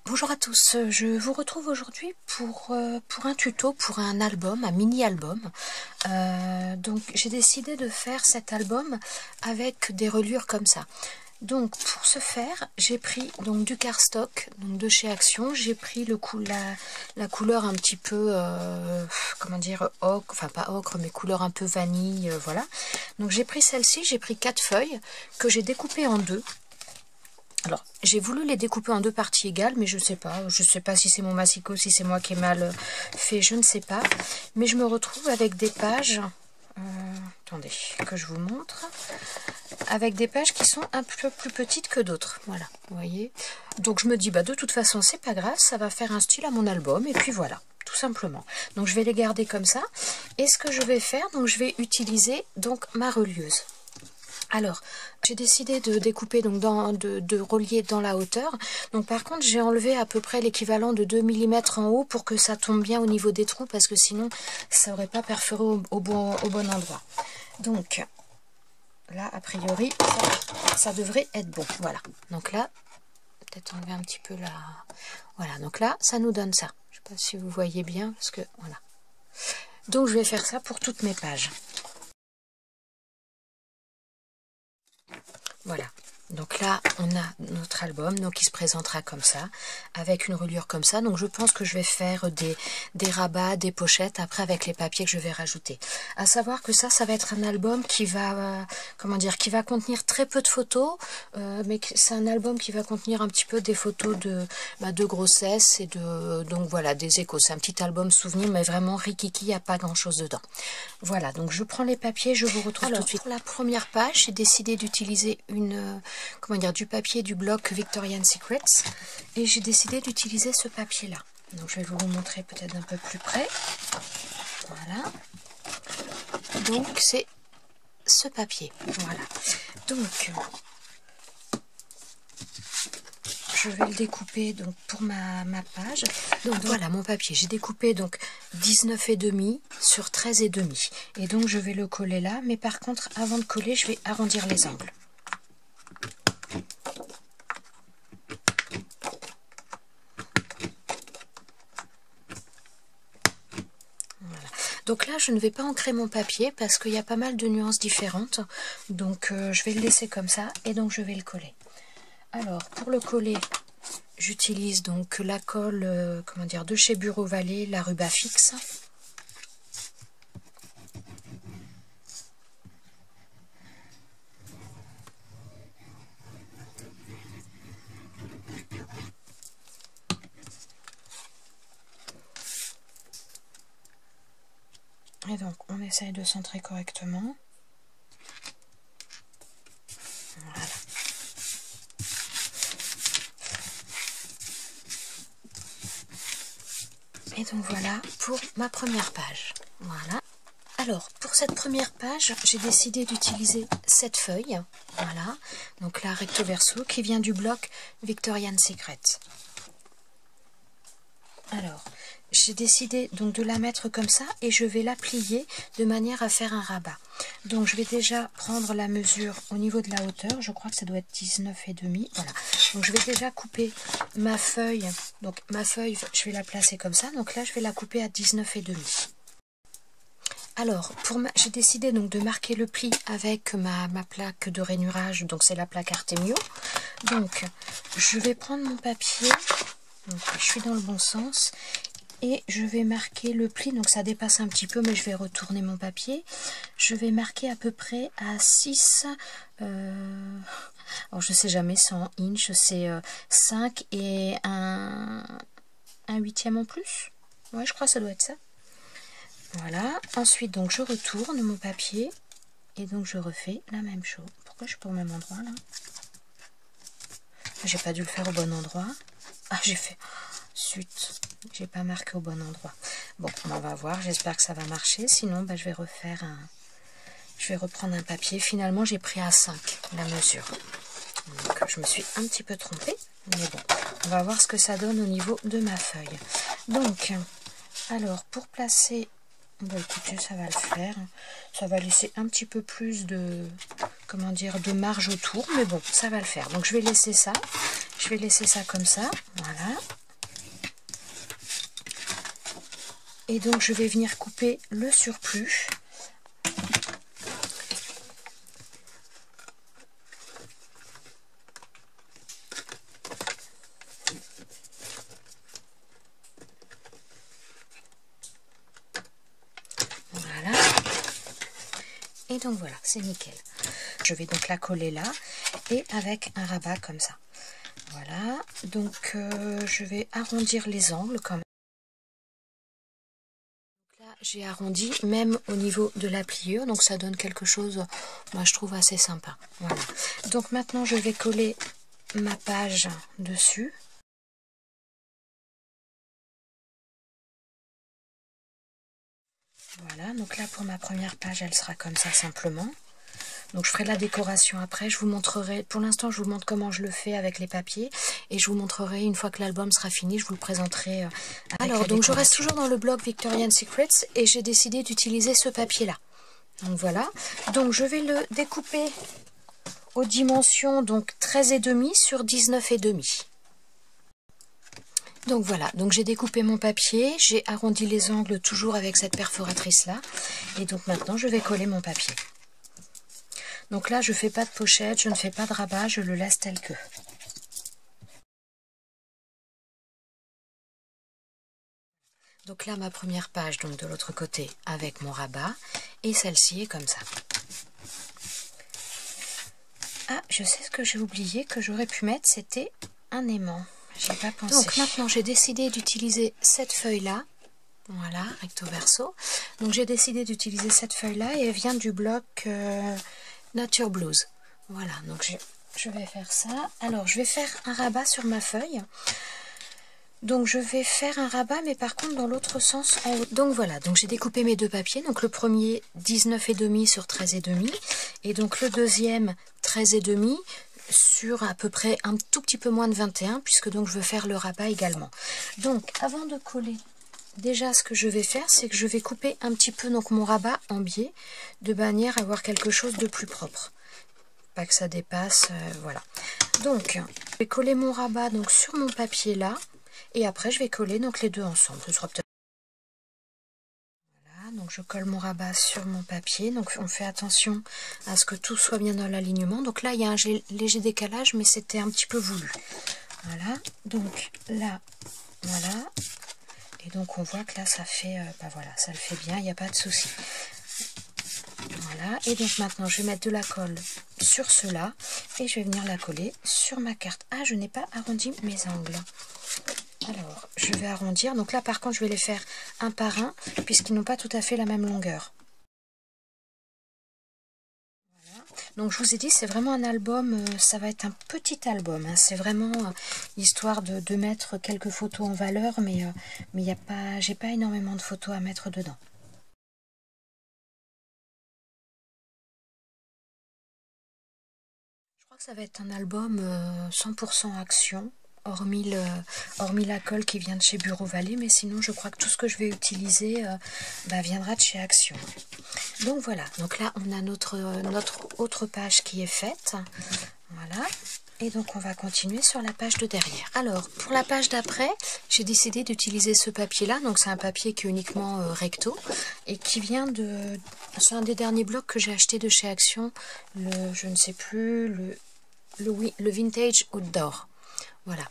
Bonjour à tous, je vous retrouve aujourd'hui pour un tuto, pour un album, un mini-album. Donc j'ai décidé de faire cet album avec des reliures comme ça. Donc pour ce faire, j'ai pris donc du cardstock donc de chez Action. J'ai pris la couleur un petit peu, comment dire, ocre, enfin pas ocre, mais couleur un peu vanille, voilà. Donc j'ai pris celle-ci, j'ai pris 4 feuilles que j'ai découpées en deux. Alors, j'ai voulu les découper en deux parties égales, mais je sais pas si c'est mon massicot, si c'est moi qui ai mal fait, je ne sais pas. Mais je me retrouve avec des pages, attendez, que je vous montre, avec des pages qui sont un peu plus petites que d'autres, voilà, vous voyez. Donc je me dis, bah de toute façon, c'est pas grave, ça va faire un style à mon album, et puis voilà, tout simplement. Donc je vais les garder comme ça, et ce que je vais faire, donc je vais utiliser donc ma relieuse. Alors, j'ai décidé de découper, donc de relier dans la hauteur. Donc par contre, j'ai enlevé à peu près l'équivalent de 2 mm en haut pour que ça tombe bien au niveau des trous, parce que sinon, ça n'aurait pas perforé au bon endroit. Donc, là, a priori, ça devrait être bon. Voilà. Donc là, peut-être enlever un petit peu la... Voilà, donc là, ça nous donne ça. Je ne sais pas si vous voyez bien, parce que... Voilà. Donc je vais faire ça pour toutes mes pages. Voilà, donc là on a notre album, donc il se présentera comme ça, avec une reliure comme ça. Donc je pense que je vais faire des rabats, des pochettes après avec les papiers que je vais rajouter. À savoir que ça va être un album qui va, comment dire, qui va contenir très peu de photos, mais c'est un album qui va contenir un petit peu des photos de grossesse et donc voilà, des échos. C'est un petit album souvenir, mais vraiment rikiki, il n'y a pas grand chose dedans. Voilà, donc je prends les papiers, je vous retrouve tout de suite. Pour la première page, j'ai décidé d'utiliser du papier du bloc Victoria's Secret, et j'ai décidé d'utiliser ce papier là. Donc je vais vous le montrer peut-être d'un peu plus près. Voilà. Donc c'est ce papier. Voilà. Donc je vais le découper donc pour ma page. Donc voilà mon papier. J'ai découpé donc 19,5 sur 13,5. Et donc je vais le coller là. Mais par contre, avant de coller, je vais arrondir les angles. Voilà. Donc là, je ne vais pas ancrer mon papier parce qu'il y a pas mal de nuances différentes. Donc je vais le laisser comme ça et donc je vais le coller. Alors pour le coller, j'utilise donc la colle de chez Bureau Vallée, la Rubafix. Et donc on essaye de centrer correctement. Voilà. Et donc voilà pour ma première page. Voilà. Alors pour cette première page, j'ai décidé d'utiliser cette feuille. Voilà. Donc la recto verso qui vient du bloc Victoria's Secret. Alors j'ai décidé donc de la mettre comme ça et je vais la plier de manière à faire un rabat. Donc je vais déjà prendre la mesure au niveau de la hauteur, je crois que ça doit être 19,5. Voilà. Donc je vais déjà couper ma feuille. Donc ma feuille, je vais la placer comme ça. Donc là je vais la couper à 19,5. Alors, j'ai décidé donc de marquer le pli avec ma plaque de rainurage, donc c'est la plaque Artemio. Donc je vais prendre mon papier, donc je suis dans le bon sens, et je vais marquer le pli, donc ça dépasse un petit peu, mais je vais retourner mon papier. Je vais marquer à peu près à 6, alors je sais jamais, c'est en inch, c'est 5 et un 8e en plus. Ouais, je crois que ça doit être ça. Voilà, ensuite donc je retourne mon papier et donc je refais la même chose. Pourquoi je suis pas au même endroit là? J'ai pas dû le faire au bon endroit. Ah, j'ai fait... Zut, j'ai pas marqué au bon endroit. Bon, on va voir, j'espère que ça va marcher. Sinon, je vais refaire un... Je vais reprendre un papier. Finalement, j'ai pris à 5 la mesure. Donc, je me suis un petit peu trompée. Mais bon, on va voir ce que ça donne au niveau de ma feuille. Donc, alors, pour placer... Bon, écoutez, ça va le faire. Ça va laisser un petit peu plus de... Comment dire, de marge autour. Mais bon, ça va le faire. Donc, je vais laisser ça. je vais laisser ça comme ça, voilà. Et donc je vais venir couper le surplus. Voilà. Et donc voilà, c'est nickel. Je vais donc la coller là et avec un rabat comme ça. Voilà, donc je vais arrondir les angles quand même. Là, j'ai arrondi même au niveau de la pliure, donc ça donne quelque chose, moi je trouve assez sympa. Voilà. Donc maintenant je vais coller ma page dessus. Voilà, donc là pour ma première page, elle sera comme ça simplement. Donc je ferai la décoration après, je vous montrerai, pour l'instant je vous montre comment je le fais avec les papiers et je vous montrerai une fois que l'album sera fini, je vous le présenterai. Alors donc je reste toujours dans le blog Victorian Secrets et j'ai décidé d'utiliser ce papier là. Donc voilà, donc je vais le découper aux dimensions donc 13,5 sur 19,5. Donc voilà, donc j'ai découpé mon papier, j'ai arrondi les angles toujours avec cette perforatrice là et donc maintenant je vais coller mon papier. Donc là, je ne fais pas de pochette, je ne fais pas de rabat, je le laisse tel que. Donc là, ma première page, donc de l'autre côté, avec mon rabat, et celle-ci est comme ça. Ah, je sais ce que j'ai oublié, que j'aurais pu mettre, c'était un aimant. J'y ai pas pensé. Donc maintenant, j'ai décidé d'utiliser cette feuille-là. Voilà, recto verso. Donc j'ai décidé d'utiliser cette feuille-là, et elle vient du bloc Nature Blues. Voilà, donc je vais faire ça. Alors, je vais faire un rabat sur ma feuille. Donc, je vais faire un rabat, mais par contre dans l'autre sens en haut. Donc, voilà, donc j'ai découpé mes deux papiers. Donc, le premier, 19,5 sur 13,5. Et donc, le deuxième, 13,5 sur à peu près un tout petit peu moins de 21, puisque donc je veux faire le rabat également. Donc, avant de coller, déjà ce que je vais faire, c'est que je vais couper un petit peu donc mon rabat en biais, de manière à avoir quelque chose de plus propre. Pas que ça dépasse, voilà. Donc, je vais coller mon rabat donc sur mon papier là, et après je vais coller donc les deux ensemble. Ce sera peut-être. Voilà, donc je colle mon rabat sur mon papier. Donc on fait attention à ce que tout soit bien dans l'alignement. Donc là il y a un léger décalage, mais c'était un petit peu voulu. Voilà, donc là, voilà. Et donc on voit que là ça fait, bah voilà, ça le fait bien, il n'y a pas de souci. Voilà, et donc maintenant je vais mettre de la colle sur cela et je vais venir la coller sur ma carte. Ah, je n'ai pas arrondi mes angles. Alors, je vais arrondir. Donc là par contre je vais les faire un par un puisqu'ils n'ont pas tout à fait la même longueur. Voilà. Donc je vous ai dit, c'est vraiment un album, ça va être un petit album. Hein. C'est vraiment histoire de mettre quelques photos en valeur, mais y a pas, j'ai pas énormément de photos à mettre dedans. Je crois que ça va être un album 100% action, hormis la colle qui vient de chez Bureau Vallée, mais sinon je crois que tout ce que je vais utiliser viendra de chez Action. Donc voilà, donc là on a notre autre page qui est faite, voilà. Et donc on va continuer sur la page de derrière. Alors pour la page d'après, j'ai décidé d'utiliser ce papier là, donc c'est un papier qui est uniquement recto et qui vient de... C'est un des derniers blocs que j'ai acheté de chez Action, je ne sais plus, le Vintage Outdoor. Voilà.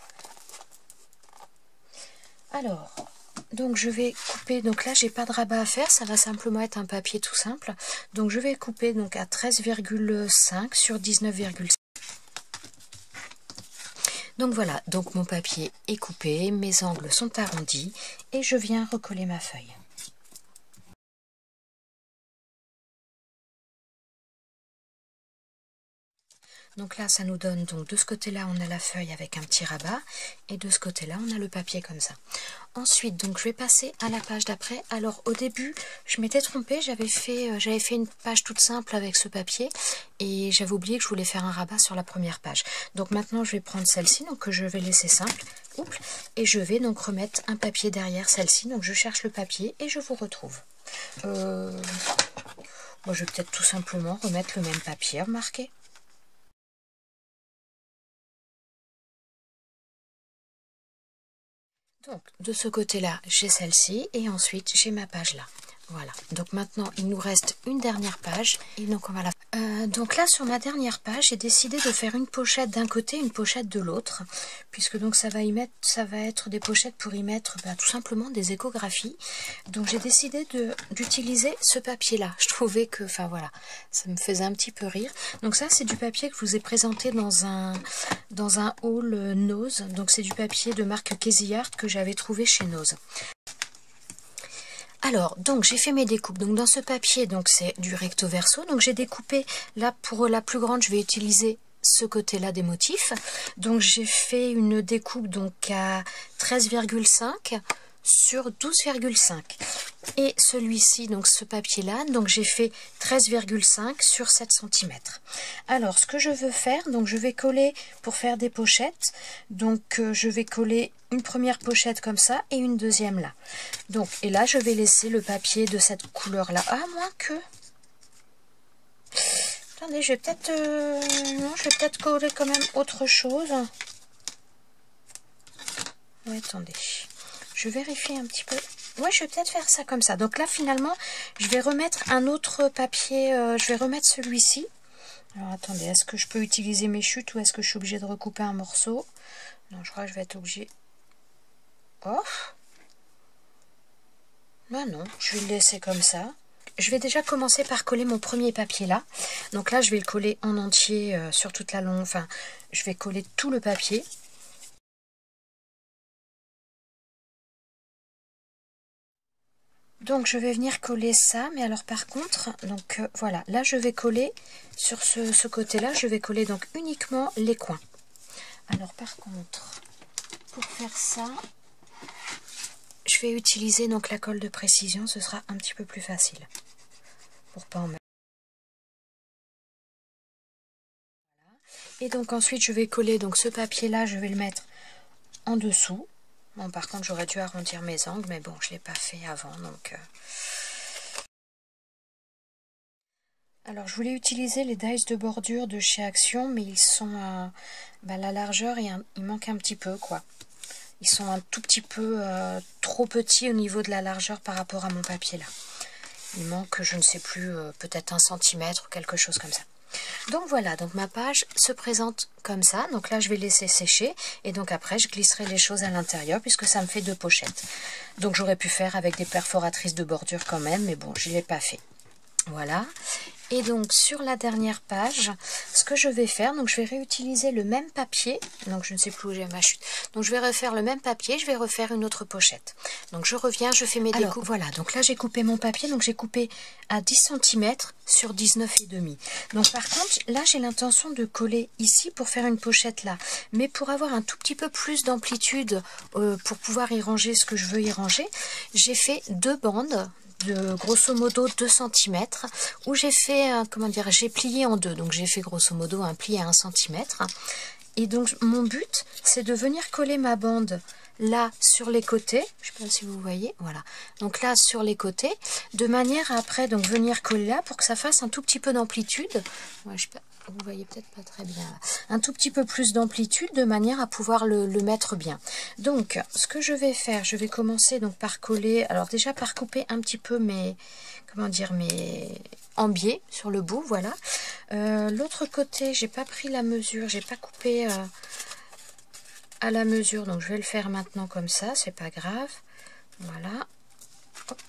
Alors, donc je vais couper, donc là j'ai pas de rabat à faire, ça va simplement être un papier tout simple. Donc je vais couper donc à 13,5 sur 19,5. Donc voilà, donc mon papier est coupé, mes angles sont arrondis et je viens recoller ma feuille. Donc là, ça nous donne, donc de ce côté-là, on a la feuille avec un petit rabat, et de ce côté-là, on a le papier comme ça. Ensuite, donc je vais passer à la page d'après. Alors au début, je m'étais trompée, j'avais fait une page toute simple avec ce papier, et j'avais oublié que je voulais faire un rabat sur la première page. Donc maintenant, je vais prendre celle-ci, donc que je vais laisser simple, et je vais donc remettre un papier derrière celle-ci. Donc je cherche le papier et je vous retrouve. Moi, je vais peut-être tout simplement remettre le même papier, remarquez. Donc, de ce côté-là, j'ai celle-ci et ensuite, j'ai ma page là. Voilà. Donc maintenant, il nous reste une dernière page et donc on va la... donc là, sur ma dernière page, j'ai décidé de faire une pochette d'un côté, une pochette de l'autre, puisque donc ça va être des pochettes pour y mettre tout simplement des échographies. Donc j'ai décidé d'utiliser ce papier-là. Je trouvais que, enfin voilà, ça me faisait un petit peu rire. Donc ça, c'est du papier que je vous ai présenté dans un haul Nose. Donc c'est du papier de marque Casey Art que j'avais trouvé chez Nose. Alors, donc j'ai fait mes découpes. Donc dans ce papier, donc c'est du recto verso. Donc j'ai découpé, là pour la plus grande, je vais utiliser ce côté-là des motifs. Donc j'ai fait une découpe donc à 13,5 sur 12,5. Et celui-ci, donc ce papier-là, donc j'ai fait 13,5 sur 7 cm. Alors, ce que je veux faire, donc je vais coller pour faire des pochettes. Donc je vais coller une première pochette comme ça et une deuxième là. Donc, et là, je vais laisser le papier de cette couleur-là. Ah, moins que... Attendez, je vais peut-être... non, je vais peut-être coller quand même autre chose. Oui, attendez. Je vérifie un petit peu. Ouais, je vais peut-être faire ça comme ça. Donc là, finalement, je vais remettre un autre papier. Je vais remettre celui-ci. Alors, attendez, est-ce que je peux utiliser mes chutes ou est-ce que je suis obligée de recouper un morceau? Non, je crois que je vais être obligée... Oh! Ben non, je vais le laisser comme ça. Je vais déjà commencer par coller mon premier papier là. Donc là, je vais le coller en entier sur toute la longue. Enfin, je vais coller tout le papier. Donc je vais venir coller ça, mais alors par contre, donc voilà, là je vais coller sur ce côté-là, je vais coller donc uniquement les coins. Alors par contre, pour faire ça, je vais utiliser donc la colle de précision, ce sera un petit peu plus facile pour pas en mettre. Voilà. Et donc ensuite je vais coller donc ce papier-là, je vais le mettre en dessous. Bon, par contre, j'aurais dû arrondir mes angles, mais bon, je ne l'ai pas fait avant, donc... Alors, je voulais utiliser les dies de bordure de chez Action, mais ils sont... la largeur, il manque un petit peu, quoi. Ils sont un tout petit peu trop petits au niveau de la largeur par rapport à mon papier, là. Il manque, je ne sais plus, peut-être 1 centimètre ou quelque chose comme ça. Donc voilà, donc ma page se présente comme ça. Donc là, je vais laisser sécher. Et donc après, je glisserai les choses à l'intérieur puisque ça me fait 2 pochettes. Donc j'aurais pu faire avec des perforatrices de bordure quand même. Mais bon, je ne l'ai pas fait. Voilà. Et donc sur la dernière page, ce que je vais faire, donc je vais réutiliser le même papier, donc je ne sais plus où j'ai ma chute, donc je vais refaire le même papier, je vais refaire une autre pochette. Donc je reviens, je fais mes découpes. Voilà, donc là j'ai coupé mon papier, donc j'ai coupé à 10 cm sur 19,5. Donc par contre, là j'ai l'intention de coller ici pour faire une pochette là, mais pour avoir un tout petit peu plus d'amplitude, pour pouvoir y ranger ce que je veux y ranger, j'ai fait 2 bandes de grosso modo 2 cm où j'ai fait, comment dire, j'ai plié en deux. Donc j'ai fait grosso modo un pli à 1 cm. Et donc mon but, c'est de venir coller ma bande là sur les côtés. Je ne sais pas si vous voyez, voilà. Donc là sur les côtés, de manière à après donc venir coller là pour que ça fasse un tout petit peu d'amplitude. Ouais, je sais pas, vous voyez peut-être pas très bien là. Un tout petit peu plus d'amplitude de manière à pouvoir le mettre bien. Donc ce que je vais faire, je vais commencer donc par coller, alors déjà par couper un petit peu mes, comment dire, mes en biais sur le bout, voilà. L'autre côté, j'ai pas pris la mesure, j'ai pas coupé à la mesure, donc je vais le faire maintenant comme ça, c'est pas grave. Voilà. Hop.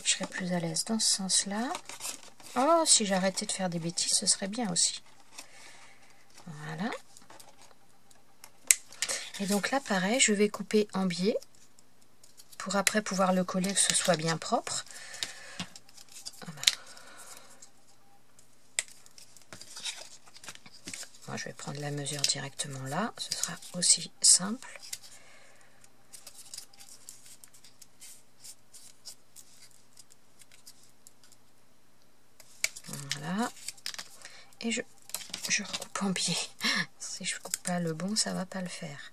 Je serai plus à l'aise dans ce sens-là. Oh, si j'arrêtais de faire des bêtises, ce serait bien aussi. Voilà. Et donc là, pareil, je vais couper en biais pour après pouvoir le coller, que ce soit bien propre. Voilà. Moi, je vais prendre la mesure directement là. Ce sera aussi simple. Voilà. Et je recoupe en biais. Si je ne coupe pas le bon, ça ne va pas le faire.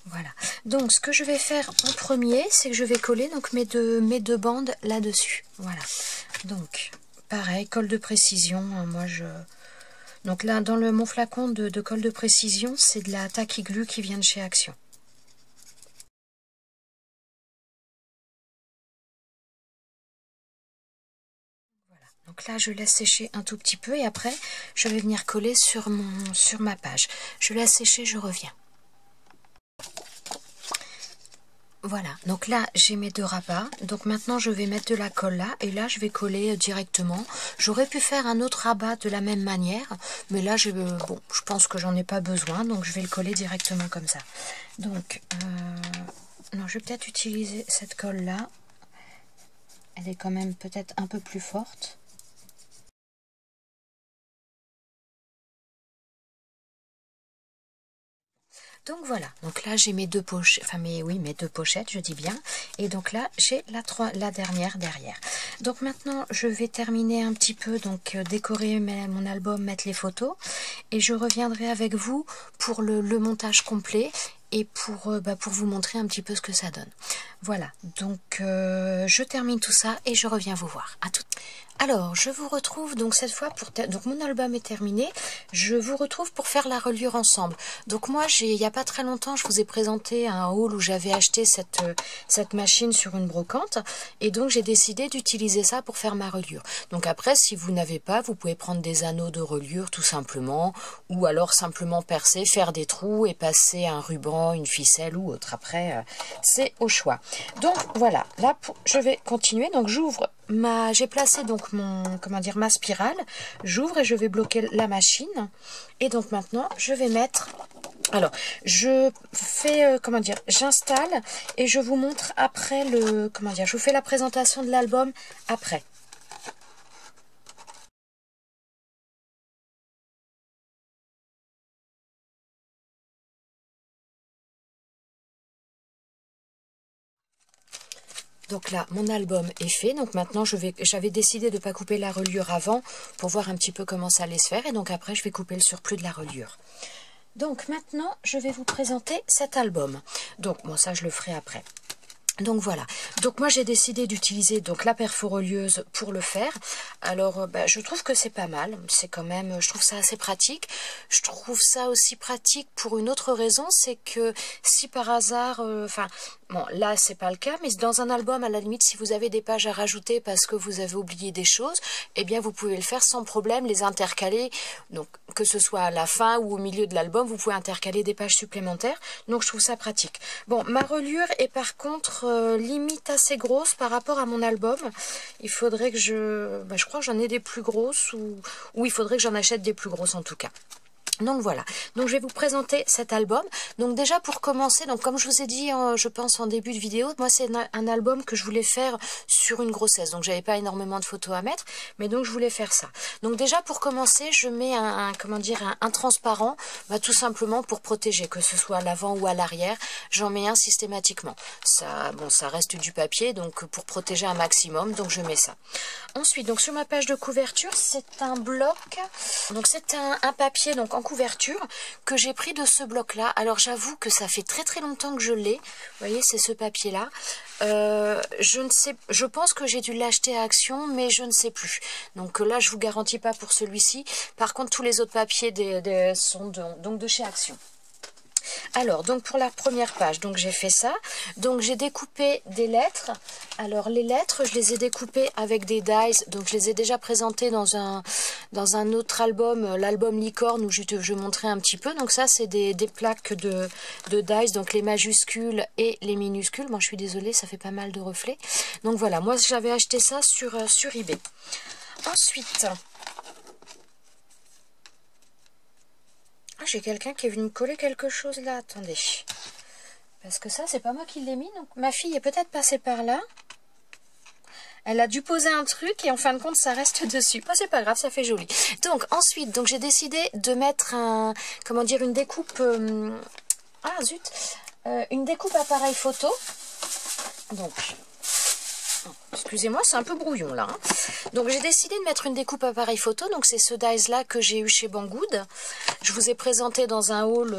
Voilà. Donc, ce que je vais faire en premier, c'est que je vais coller donc mes deux bandes là-dessus. Voilà. Donc, pareil, colle de précision. Moi, donc là, dans mon flacon de colle de précision, c'est de la Tacky Glue qui vient de chez Action. Donc là, je laisse sécher un tout petit peu et après, je vais venir coller sur ma page. Je laisse sécher, je reviens. Voilà, donc là j'ai mes deux rabats, donc maintenant je vais mettre de la colle là, et là je vais coller directement. J'aurais pu faire un autre rabat de la même manière, mais là je pense que j'en ai pas besoin, donc je vais le coller directement comme ça. Donc, non, je vais peut-être utiliser cette colle là, elle est quand même peut-être un peu plus forte. Donc voilà, donc là j'ai mes deux pochettes, enfin mes deux pochettes, je dis bien, et donc là j'ai la dernière derrière. Donc maintenant je vais terminer un petit peu, donc décorer mon album, mettre les photos, et je reviendrai avec vous pour le montage complet et pour vous montrer un petit peu ce que ça donne. Voilà, donc je termine tout ça et je reviens vous voir. À tout. Alors, je vous retrouve donc cette fois donc mon album est terminé. Je vous retrouve pour faire la reliure ensemble. Donc moi, il n'y a pas très longtemps, je vous ai présenté un haul où j'avais acheté cette machine sur une brocante. Et donc, j'ai décidé d'utiliser ça pour faire ma reliure. Donc après, si vous n'avez pas, vous pouvez prendre des anneaux de reliure tout simplement. Ou alors simplement percer, faire des trous et passer un ruban, une ficelle ou autre. Après, c'est au choix. Donc voilà, là, je vais continuer. Donc j'ouvre j'ai placé donc ma spirale, j'ouvre et je vais bloquer la machine. Et donc maintenant je vais mettre, alors je fais j'installe et je vous montre après je vous fais la présentation de l'album après. Donc là, mon album est fait. Donc maintenant, j'avais décidé de ne pas couper la reliure avant pour voir un petit peu comment ça allait se faire. Et donc après, je vais couper le surplus de la reliure. Donc maintenant, je vais vous présenter cet album. Donc bon, ça, je le ferai après. Donc voilà, donc moi j'ai décidé d'utiliser donc la perforelieuse pour le faire. Alors je trouve que c'est pas mal, c'est quand même, je trouve ça assez pratique. Je trouve ça aussi pratique pour une autre raison, c'est que si par hasard, bon là c'est pas le cas, mais dans un album à la limite si vous avez des pages à rajouter parce que vous avez oublié des choses, eh bien vous pouvez le faire sans problème, les intercaler, donc que ce soit à la fin ou au milieu de l'album, vous pouvez intercaler des pages supplémentaires, donc je trouve ça pratique. Bon, ma reliure est par contre limite assez grosse par rapport à mon album. Il faudrait que je crois que j'en ai des plus grosses ou il faudrait que j'en achète des plus grosses en tout cas. Donc voilà, donc je vais vous présenter cet album. Donc déjà pour commencer, donc comme je vous ai dit, je pense en début de vidéo, moi c'est un album que je voulais faire sur une grossesse. Donc j'avais pas énormément de photos à mettre, mais donc je voulais faire ça. Donc déjà pour commencer, je mets un transparent, tout simplement pour protéger, que ce soit à l'avant ou à l'arrière. J'en mets un systématiquement. Ça reste du papier, donc pour protéger un maximum, donc je mets ça. Ensuite, donc sur ma page de couverture, c'est un bloc. Donc c'est un papier donc en couverture que j'ai pris de ce bloc là. Alors j'avoue que ça fait très très longtemps que je l'ai. Vous voyez, c'est ce papier là. Je ne sais, je pense que j'ai dû l'acheter à Action, mais je ne sais plus. Donc là je vous garantis pas pour celui-ci. Par contre tous les autres papiers sont donc de chez Action. Alors, donc pour la première page, donc j'ai fait ça. Donc j'ai découpé des lettres. Alors les lettres, je les ai découpées avec des dies. Donc je les ai déjà présentées dans un autre album, l'album Licorne, où je montrais un petit peu. Donc ça, c'est des plaques de dies, donc les majuscules et les minuscules. Moi, je suis désolée, ça fait pas mal de reflets. Donc voilà, moi j'avais acheté ça sur eBay. Ensuite... j'ai quelqu'un qui est venu me coller quelque chose là, attendez. Parce que ça, c'est pas moi qui l'ai mis, donc ma fille est peut-être passée par là. Elle a dû poser un truc et en fin de compte, ça reste dessus. C'est pas grave, ça fait joli. Donc ensuite, donc j'ai décidé de mettre une découpe... une découpe appareil photo. Donc... excusez-moi, c'est un peu brouillon là. Donc j'ai décidé de mettre une découpe appareil photo. Donc c'est ce dies là que j'ai eu chez Banggood. Je vous ai présenté dans un haul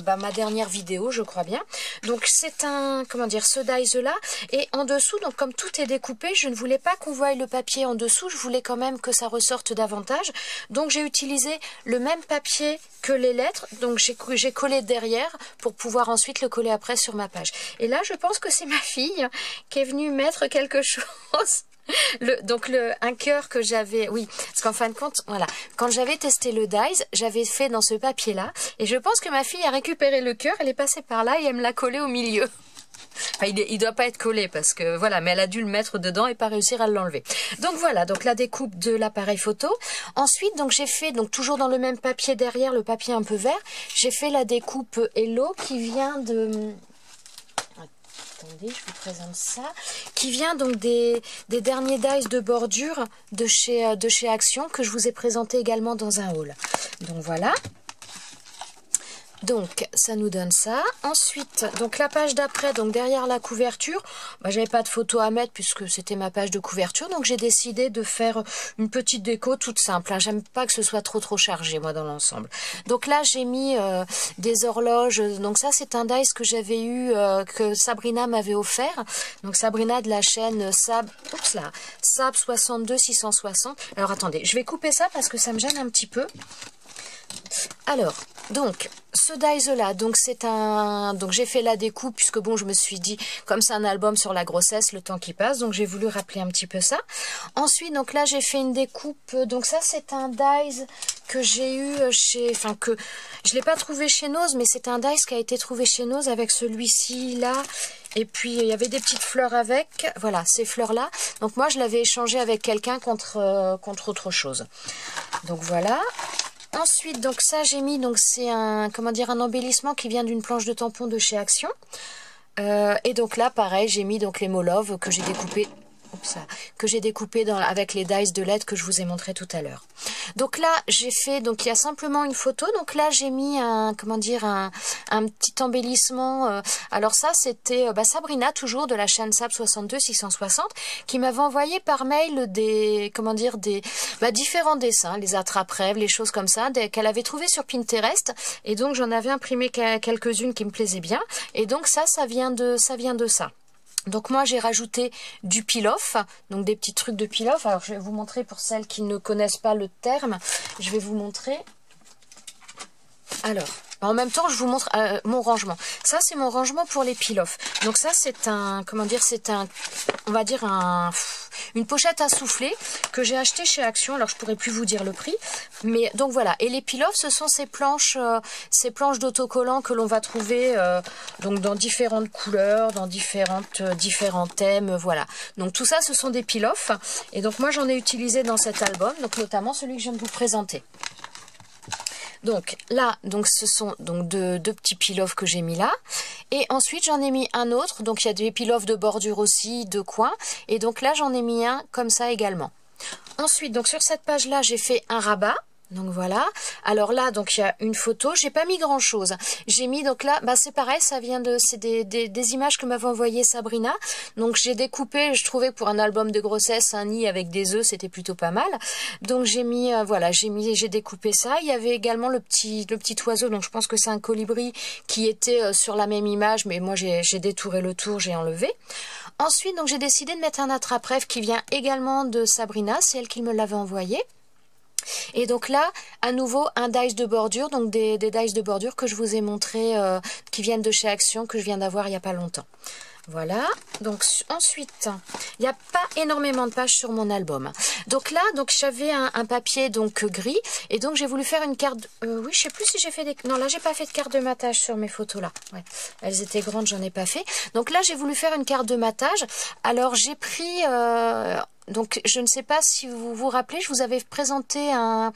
ma dernière vidéo, je crois bien. Donc c'est ce dies là. Et en dessous, donc comme tout est découpé, je ne voulais pas qu'on voie le papier en dessous. Je voulais quand même que ça ressorte davantage. Donc j'ai utilisé le même papier que les lettres. Donc j'ai collé derrière pour pouvoir ensuite le coller après sur ma page. Et là, je pense que c'est ma fille qui est venue mettre quelque chose. Un cœur que j'avais, oui, parce qu'en fin de compte, voilà, quand j'avais testé le Dies, j'avais fait dans ce papier-là, et je pense que ma fille a récupéré le cœur, elle est passée par là et elle me l'a collé au milieu. Enfin, il doit pas être collé parce que voilà, mais elle a dû le mettre dedans et pas réussir à l'enlever. Donc voilà, donc la découpe de l'appareil photo. Ensuite, donc j'ai fait, donc toujours dans le même papier derrière, le papier un peu vert, j'ai fait la découpe Hello qui vient de... Attendez, je vous présente ça. Qui vient donc des derniers dies de bordure de chez Action que je vous ai présenté également dans un haul. Donc voilà. Donc ça nous donne ça. Ensuite, donc la page d'après, donc derrière la couverture, bah, j'avais pas de photo à mettre puisque c'était ma page de couverture, donc j'ai décidé de faire une petite déco toute simple. Hein. J'aime pas que ce soit trop chargé moi dans l'ensemble. Donc là j'ai mis des horloges. Donc ça c'est un dice que j'avais eu que Sabrina m'avait offert. Donc Sabrina de la chaîne Sab 62 660. Alors attendez, je vais couper ça parce que ça me gêne un petit peu. Alors, donc, ce dies-là, donc c'est un... Donc j'ai fait la découpe, puisque bon, je me suis dit, comme c'est un album sur la grossesse, le temps qui passe, donc j'ai voulu rappeler un petit peu ça. Ensuite, donc là, j'ai fait une découpe, donc ça, c'est un dies que j'ai eu chez... Enfin, que je l'ai pas trouvé chez Nose, mais c'est un dies qui a été trouvé chez Nose avec celui-ci, là. Et puis, il y avait des petites fleurs avec, voilà, ces fleurs-là. Donc moi, je l'avais échangé avec quelqu'un contre autre chose. Donc voilà. Ensuite, donc ça j'ai mis, donc c'est un, comment dire, un embellissement qui vient d'une planche de tampon de chez Action. Et donc là, pareil, j'ai mis donc les Molov que j'ai découpé. Avec les dies de LED que je vous ai montré tout à l'heure. Donc là, j'ai fait, donc il y a simplement une photo. Donc là, j'ai mis un, comment dire, un petit embellissement. Alors ça, c'était Sabrina, toujours de la chaîne Sab 62 660, qui m'avait envoyé par mail des, comment dire, des différents dessins, les attrape-rêves, les choses comme ça, qu'elle avait trouvé sur Pinterest. Et donc j'en avais imprimé quelques-unes qui me plaisaient bien. Et donc ça vient de ça. Donc moi j'ai rajouté du peel-off, donc des petits trucs de peel-off. Alors je vais vous montrer pour celles qui ne connaissent pas le terme, je vais vous montrer. Alors, en même temps je vous montre mon rangement. Ça c'est mon rangement pour les peel-off. Donc ça c'est un, comment dire, c'est un, on va dire une pochette à souffler que j'ai acheté chez Action. Alors je pourrais plus vous dire le prix, mais donc voilà. Et les peel-off, ce sont ces planches d'autocollants que l'on va trouver donc dans différentes couleurs, dans différents thèmes, voilà. Donc tout ça, ce sont des peel-off. Et donc moi j'en ai utilisé dans cet album, donc notamment celui que je viens de vous présenter. Donc là, donc ce sont donc deux petits peel-off que j'ai mis là. Et ensuite, j'en ai mis un autre. Donc il y a des peel-off de bordure aussi, de coin. Et donc là, j'en ai mis un comme ça également. Ensuite, donc sur cette page-là, j'ai fait un rabat. Donc voilà. Alors là, donc il y a une photo. J'ai pas mis grand chose. J'ai mis donc là, c'est pareil, ça vient de, c'est des images que m'avait envoyé Sabrina. Donc j'ai découpé. Je trouvais que pour un album de grossesse, un nid avec des œufs, c'était plutôt pas mal. Donc j'ai mis, voilà, j'ai découpé ça. Il y avait également le petit oiseau. Donc je pense que c'est un colibri qui était sur la même image, mais moi j'ai détouré le tour, j'ai enlevé. Ensuite, donc j'ai décidé de mettre un attrape-rêve qui vient également de Sabrina. C'est elle qui me l'avait envoyé. Et donc là, à nouveau, un dice de bordure, donc des dice de bordure que je vous ai montré, qui viennent de chez Action, que je viens d'avoir il n'y a pas longtemps. Voilà, donc ensuite, il n'y a pas énormément de pages sur mon album. Donc là, donc j'avais un papier donc gris, et donc j'ai voulu faire une carte, oui, je sais plus si j'ai fait des... Non, là, j'ai pas fait de carte de matage sur mes photos là. Ouais, elles étaient grandes, j'en ai pas fait. Donc là, j'ai voulu faire une carte de matage. Alors, j'ai pris... Donc, je ne sais pas si vous vous rappelez, je vous avais présenté un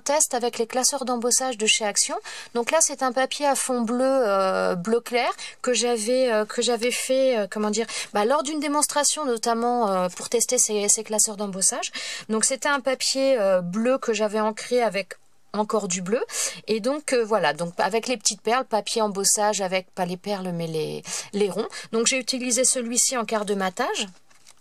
test avec les classeurs d'embossage de chez Action. Donc là, c'est un papier à fond bleu, bleu clair, que j'avais fait, comment dire, lors d'une démonstration, notamment pour tester ces classeurs d'embossage. Donc, c'était un papier bleu que j'avais ancré avec encore du bleu. Et donc, voilà, donc avec les petites perles, papier embossage avec, pas les perles, mais les ronds. Donc, j'ai utilisé celui-ci en carte de matage.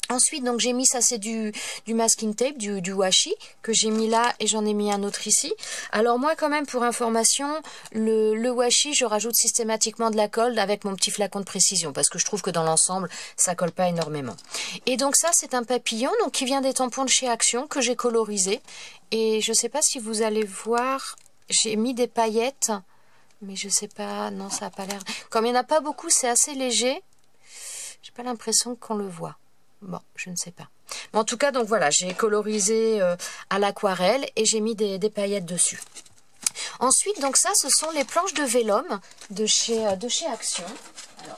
Ensuite, donc j'ai mis ça, c'est du masking tape, du washi, que j'ai mis là et j'en ai mis un autre ici. Alors moi, quand même, pour information, le washi, je rajoute systématiquement de la colle avec mon petit flacon de précision, parce que je trouve que dans l'ensemble, ça colle pas énormément. Et donc ça, c'est un papillon donc qui vient des tampons de chez Action, que j'ai colorisé. Et je sais pas si vous allez voir, j'ai mis des paillettes, mais je sais pas, non, ça a pas l'air... Comme il n'y en a pas beaucoup, c'est assez léger, j'ai pas l'impression qu'on le voit. Bon, je ne sais pas. Mais en tout cas, donc voilà, j'ai colorisé à l'aquarelle et j'ai mis des paillettes dessus. Ensuite, donc ça, ce sont les planches de vélum de chez Action. Alors,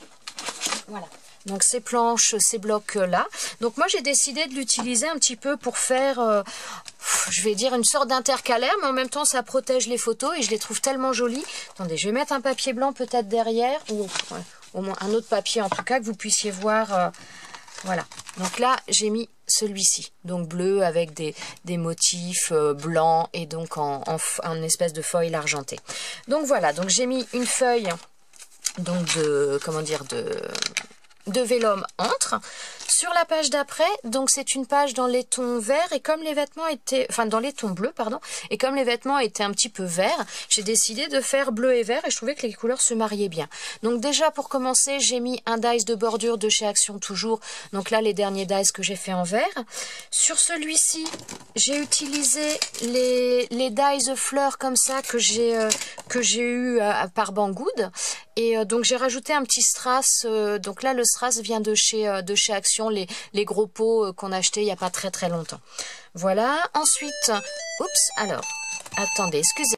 voilà. Donc ces planches, ces blocs-là. Donc moi, j'ai décidé de l'utiliser un petit peu pour faire, je vais dire, une sorte d'intercalaire, mais en même temps, ça protège les photos et je les trouve tellement jolies. Attendez, je vais mettre un papier blanc peut-être derrière, ou ouais, au moins un autre papier en tout cas, que vous puissiez voir. Voilà. Donc là, j'ai mis celui-ci, donc bleu avec des motifs blancs et donc en espèce de foil argenté. Donc voilà, donc j'ai mis une feuille donc de, comment dire, de vélum entre. Sur la page d'après, donc c'est une page dans les tons verts et comme les vêtements étaient, enfin dans les tons bleus pardon, et comme les vêtements étaient un petit peu verts, j'ai décidé de faire bleu et vert et je trouvais que les couleurs se mariaient bien. Donc déjà pour commencer, j'ai mis un dies de bordure de chez Action toujours. Donc là les derniers dies que j'ai fait en vert. Sur celui-ci, j'ai utilisé les dies fleurs comme ça que j'ai eu par Banggood. Et donc j'ai rajouté un petit strass, donc là le strass vient de chez Action, les gros pots qu'on a achetés il n'y a pas très longtemps. Voilà, ensuite, oups, alors, attendez, excusez.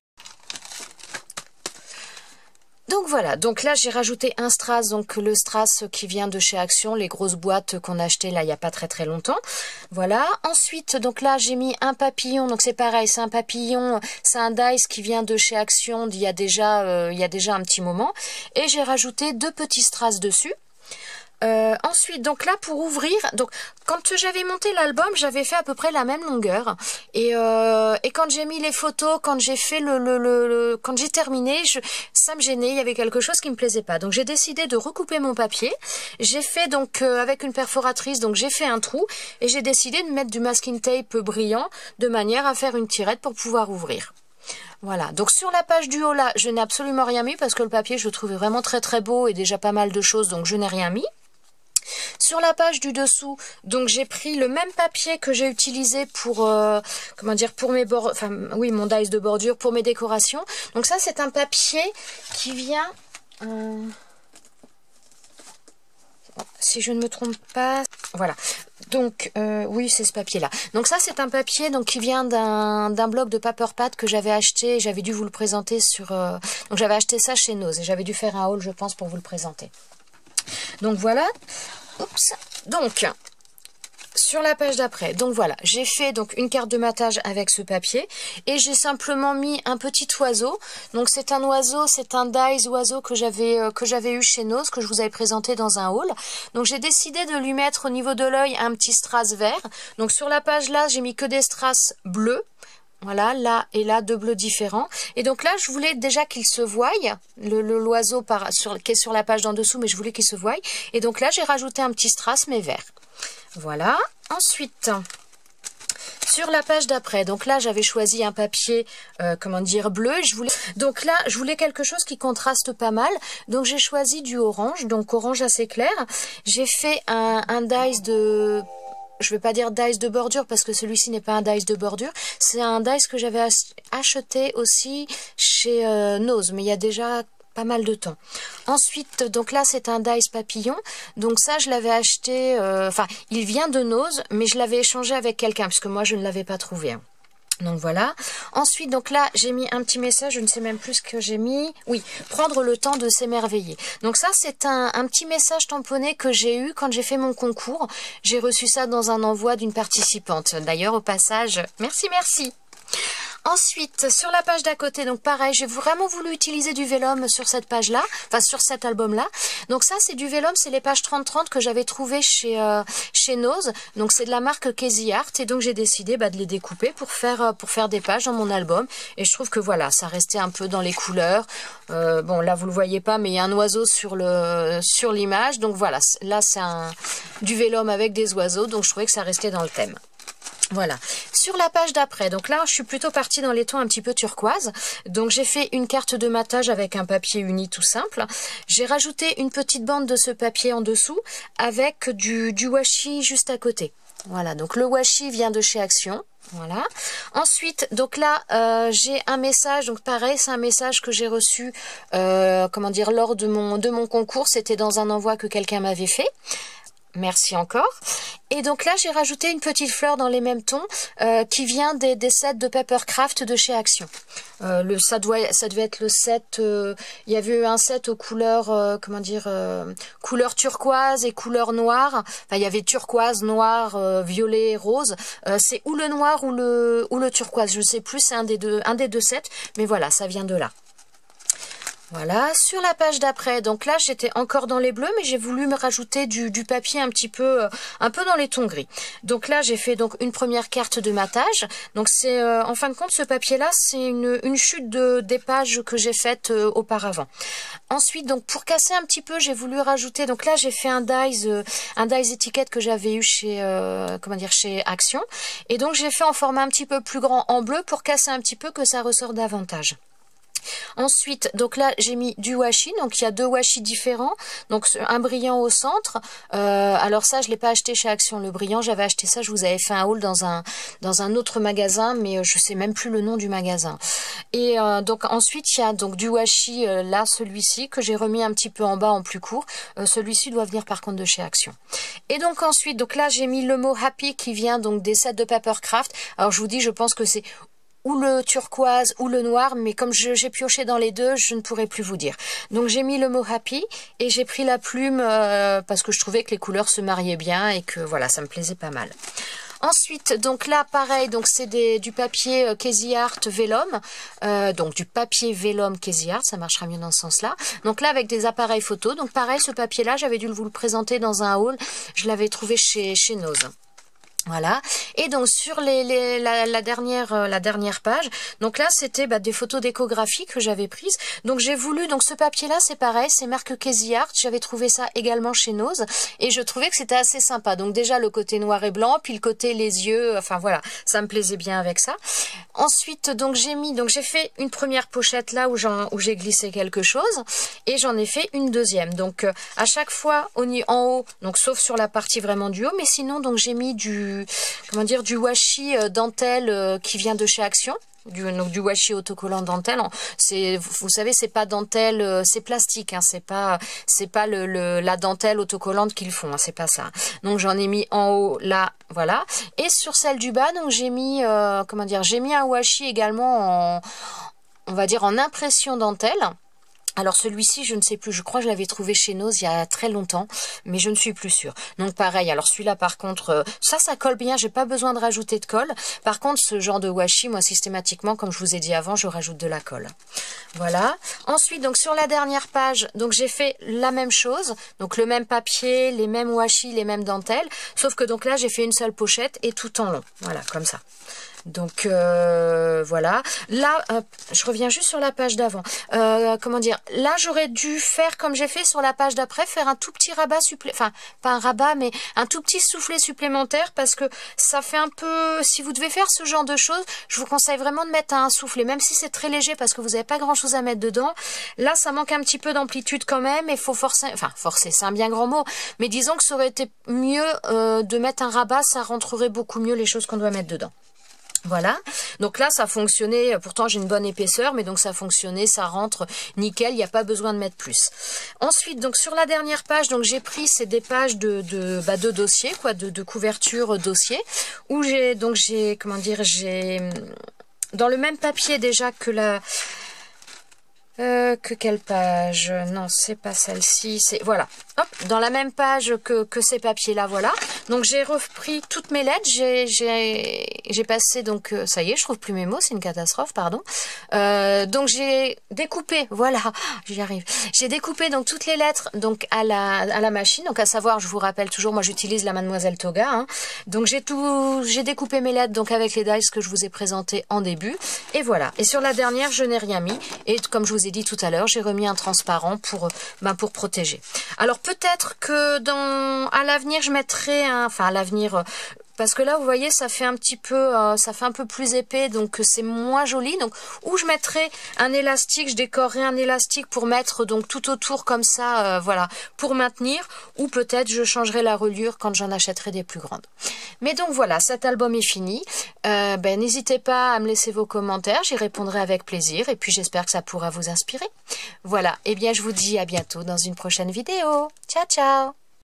Donc voilà, donc là j'ai rajouté un strass, donc le strass qui vient de chez Action, les grosses boîtes qu'on a achetées là il n'y a pas très longtemps. Voilà, ensuite donc là j'ai mis un papillon, donc c'est pareil, c'est un papillon, c'est un dies qui vient de chez Action il y a déjà un petit moment. Et j'ai rajouté 2 petits strass dessus. Ensuite, donc là pour ouvrir, donc quand j'avais monté l'album, j'avais fait à peu près la même longueur et quand j'ai mis les photos, quand j'ai fait quand j'ai terminé, ça me gênait, il y avait quelque chose qui me plaisait pas. Donc j'ai décidé de recouper mon papier. J'ai fait donc avec une perforatrice, donc j'ai fait un trou et j'ai décidé de mettre du masking tape brillant de manière à faire une tirette pour pouvoir ouvrir. Voilà, donc sur la page du haut là, je n'ai absolument rien mis parce que le papier je le trouvais vraiment très beau et déjà pas mal de choses, donc je n'ai rien mis. Sur la page du dessous, donc j'ai pris le même papier que j'ai utilisé pour comment dire, pour mes oui, mon dies de bordure pour mes décorations. Donc ça c'est un papier qui vient si je ne me trompe pas, voilà. Donc oui, c'est ce papier là. Donc ça c'est un papier donc qui vient d'un bloc de paper pad que j'avais acheté, j'avais dû vous le présenter sur donc j'avais acheté ça chez Nose et j'avais dû faire un haul je pense pour vous le présenter. Donc voilà. Oups. Donc sur la page d'après, donc voilà, j'ai fait donc une carte de matage avec ce papier et j'ai simplement mis un petit oiseau. Donc c'est un oiseau, c'est un dies oiseau que j'avais eu chez Nose, que je vous avais présenté dans un haul. Donc j'ai décidé de lui mettre au niveau de l'œil un petit strass vert. Donc sur la page là, j'ai mis que des strass bleus. Voilà, là et là, 2 bleus différents. Et donc là, je voulais déjà qu'il se voie, l'oiseau qui est sur la page d'en dessous, mais je voulais qu'il se voie. Et donc là, j'ai rajouté un petit strass, mais vert. Voilà. Ensuite, sur la page d'après, donc là, j'avais choisi un papier, comment dire, bleu. Donc là, je voulais quelque chose qui contraste pas mal. Donc j'ai choisi du orange, donc orange assez clair. J'ai fait un dies de... Je ne vais pas dire dies de bordure parce que celui-ci n'est pas un dies de bordure. C'est un dies que j'avais acheté aussi chez Nose, mais il y a déjà pas mal de temps. Ensuite, donc là, c'est un dies papillon. Donc ça, je l'avais acheté... Enfin, il vient de Nose, mais je l'avais échangé avec quelqu'un parce que moi, je ne l'avais pas trouvé. Hein. Donc voilà. Ensuite, donc là, j'ai mis un petit message, je ne sais même plus ce que j'ai mis. Oui, prendre le temps de s'émerveiller. Donc ça, c'est un petit message tamponné que j'ai eu quand j'ai fait mon concours. J'ai reçu ça dans un envoi d'une participante. D'ailleurs, au passage, merci. Ensuite, sur la page d'à côté, donc pareil, j'ai vraiment voulu utiliser du vélum sur cette page-là, enfin sur cet album-là. Donc ça, c'est du vélum, c'est les pages 30-30 que j'avais trouvé chez Nose. Donc c'est de la marque Casey Art et donc j'ai décidé de les découper pour faire des pages dans mon album. Et je trouve que voilà, ça restait un peu dans les couleurs. Bon, là vous le voyez pas, mais il y a un oiseau sur l'image. Donc voilà, là c'est du vélum avec des oiseaux, donc je trouvais que ça restait dans le thème. Voilà, sur la page d'après, donc là je suis plutôt partie dans les tons un petit peu turquoise, donc j'ai fait une carte de matage avec un papier uni tout simple, j'ai rajouté une petite bande de ce papier en dessous avec du washi juste à côté. Voilà, donc le washi vient de chez Action. Voilà. Ensuite, donc là, j'ai un message. Donc pareil, c'est un message que j'ai reçu, comment dire, lors de mon concours. C'était dans un envoi que quelqu'un m'avait fait. Merci encore. Et donc là, j'ai rajouté une petite fleur dans les mêmes tons qui vient des sets de Papercraft de chez Action. Ça devait être le set, il y avait eu un set aux couleurs, couleur turquoise et couleur noire. Enfin, il y avait turquoise, noir, violet, rose. C'est ou le noir ou le turquoise, je sais plus, c'est un des deux sets, mais voilà, ça vient de là. Voilà, sur la page d'après, donc là j'étais encore dans les bleus, mais j'ai voulu me rajouter du papier un peu dans les tons gris. Donc là j'ai fait donc une première carte de matage. Donc c'est en fin de compte ce papier-là, c'est une chute des pages que j'ai faites auparavant. Ensuite donc pour casser un petit peu, j'ai voulu rajouter. Donc là j'ai fait un dies étiquette que j'avais eu chez chez Action, et donc j'ai fait en format un petit peu plus grand en bleu pour casser un petit peu que ça ressort davantage. Ensuite, donc là, j'ai mis du washi. Donc, il y a deux washi différents. Donc, un brillant au centre. Alors ça, je l'ai pas acheté chez Action, le brillant. J'avais acheté ça, je vous avais fait un haul dans un autre magasin, mais je sais même plus le nom du magasin. Et donc, ensuite, il y a donc du washi, là, celui-ci, que j'ai remis un petit peu en bas en plus court. Celui-ci doit venir par contre de chez Action. Et donc, ensuite, donc là, j'ai mis le mot Happy qui vient donc des sets de Papercraft. Alors, je vous dis, je pense que c'est ou le turquoise ou le noir, mais comme j'ai pioché dans les deux, je ne pourrais plus vous dire. Donc j'ai mis le mot Happy et j'ai pris la plume parce que je trouvais que les couleurs se mariaient bien et que voilà, ça me plaisait pas mal. Ensuite, donc là, pareil, donc c'est du papier Casey Art Vellum, donc du papier Vellum Casey Art, ça marchera mieux dans ce sens-là. Donc là, avec des appareils photo. Donc pareil, ce papier-là, j'avais dû vous le présenter dans un haul, je l'avais trouvé chez Nose. Voilà, et donc sur la dernière page, donc là c'était des photos d'échographie que j'avais prises. Donc j'ai voulu, donc ce papier là c'est pareil, c'est marque Casey Art, j'avais trouvé ça également chez Nose et je trouvais que c'était assez sympa. Donc déjà le côté noir et blanc, puis le côté les yeux, enfin voilà, ça me plaisait bien avec ça. Ensuite donc j'ai fait une première pochette là où j'ai glissé quelque chose et j'en ai fait une deuxième. Donc à chaque fois en haut, donc sauf sur la partie vraiment du haut, mais sinon donc j'ai mis du washi dentelle qui vient de chez Action. Du washi autocollant dentelle. Vous savez, c'est pas dentelle, c'est plastique, hein, c'est pas la dentelle autocollante qu'ils font, hein, c'est pas ça. Donc j'en ai mis en haut là, voilà. Et sur celle du bas, donc j'ai mis j'ai mis un washi également on va dire en impression dentelle. Alors celui-ci, je ne sais plus, je crois que je l'avais trouvé chez Nose il y a très longtemps, mais je ne suis plus sûre. Donc pareil, alors celui-là par contre, ça colle bien, j'ai pas besoin de rajouter de colle. Par contre, ce genre de washi, moi systématiquement, comme je vous ai dit avant, je rajoute de la colle. Voilà. Ensuite, donc sur la dernière page, donc j'ai fait la même chose, donc le même papier, les mêmes washi, les mêmes dentelles, sauf que donc là j'ai fait une seule pochette et tout en long. Voilà, comme ça. Donc voilà, là je reviens juste sur la page d'avant, là j'aurais dû faire comme j'ai fait sur la page d'après, faire un tout petit rabat enfin pas un rabat mais un tout petit soufflet supplémentaire, parce que ça fait un peu, si vous devez faire ce genre de choses, je vous conseille vraiment de mettre un soufflet, même si c'est très léger parce que vous n'avez pas grand chose à mettre dedans. Là ça manque un petit peu d'amplitude quand même et faut forcer, enfin forcer c'est un bien grand mot, mais disons que ça aurait été mieux de mettre un rabat, ça rentrerait beaucoup mieux les choses qu'on doit mettre dedans. Voilà, donc là ça fonctionnait, pourtant j'ai une bonne épaisseur, mais donc ça fonctionnait, ça rentre nickel, il n'y a pas besoin de mettre plus. Ensuite, donc sur la dernière page, donc j'ai pris, c'est des pages de dossier, quoi, de couverture dossier, où j'ai dans le même papier déjà que quelle page? Non, c'est pas celle-ci, c'est voilà. Hop, dans la même page que ces papiers-là, voilà. Donc j'ai repris toutes mes lettres, j'ai passé donc ça y est, je trouve plus mes mots, c'est une catastrophe, pardon. Donc j'ai découpé, voilà, j'y arrive. J'ai découpé donc toutes les lettres donc à la machine, donc à savoir, je vous rappelle toujours, moi j'utilise la Mademoiselle Toga, hein. Donc j'ai découpé mes lettres donc avec les dies que je vous ai présentés en début, et voilà. Et sur la dernière, je n'ai rien mis, et comme je vous ai dit tout à l'heure, j'ai remis un transparent pour protéger. Alors peut-être que à l'avenir je mettrai à l'avenir parce que là vous voyez ça fait un petit peu ça fait un peu plus épais, donc c'est moins joli. Donc où je mettrai un élastique, je décorerai un élastique pour mettre donc tout autour comme ça, voilà, pour maintenir, ou peut-être je changerai la reliure quand j'en achèterai des plus grandes. Mais donc voilà, cet album est fini. N'hésitez pas à me laisser vos commentaires, j'y répondrai avec plaisir, et puis j'espère que ça pourra vous inspirer. Voilà, et bien je vous dis à bientôt dans une prochaine vidéo. Ciao ciao.